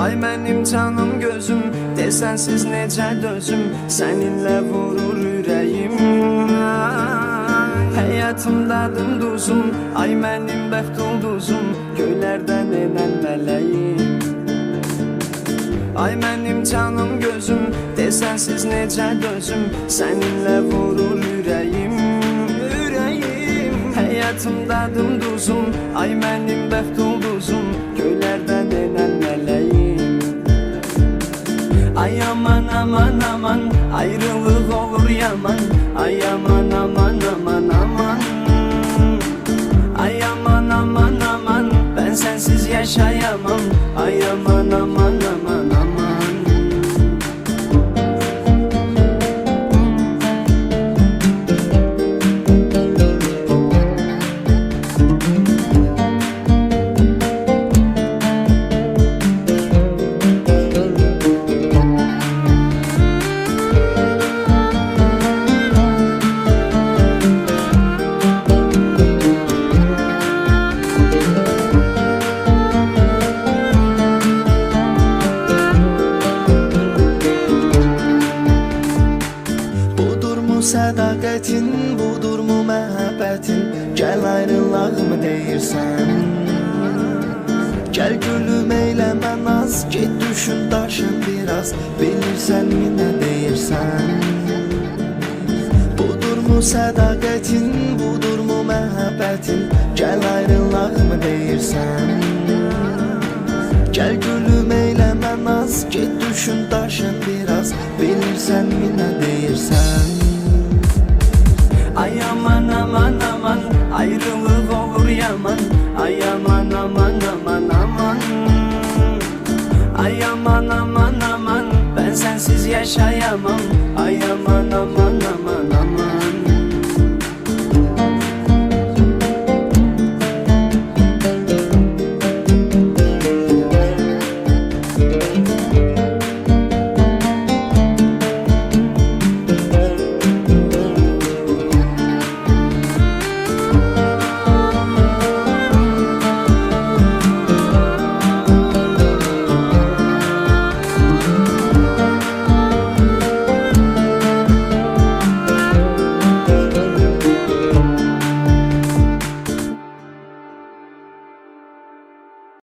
Ay mənim canım gözüm, desensiz necə dözüm, səninlə vurur ürəyim. Həyatımdadım duzum, ay mənim bəxt ulduzum, göylərdən enən mələyim. Ay mənim canım gözüm, desensiz necə dözüm, səninlə vurur ürəyim. Həyatımdadım duzum, ay mənim bəxt ulduzum, göylərdən enən mələyim. Ay aman aman aman, ayrılıq olur yaman, ay aman aman aman aman. Ay aman aman aman, ben sensiz yaşayamam, ay aman aman aman aman. Sədaqətin budurmu məhəbbətin, gəl ayrılağımı deyirsən. Gəl gülüm eyləmə naz, get düşün daşın biraz, bilirsən mi nə deyirsən. Budurmu sədaqətin, budurmu məhəbbətin, gəl ayrılağımı deyirsən. Gəl gülüm eyləmə naz, get düşün daşın biraz, bilirsən mi nə deyirsən. Ay aman aman aman, ayrılık olur yaman, ay aman aman aman aman. Ay aman aman aman, ben sensiz yaşayamam, ay aman aman.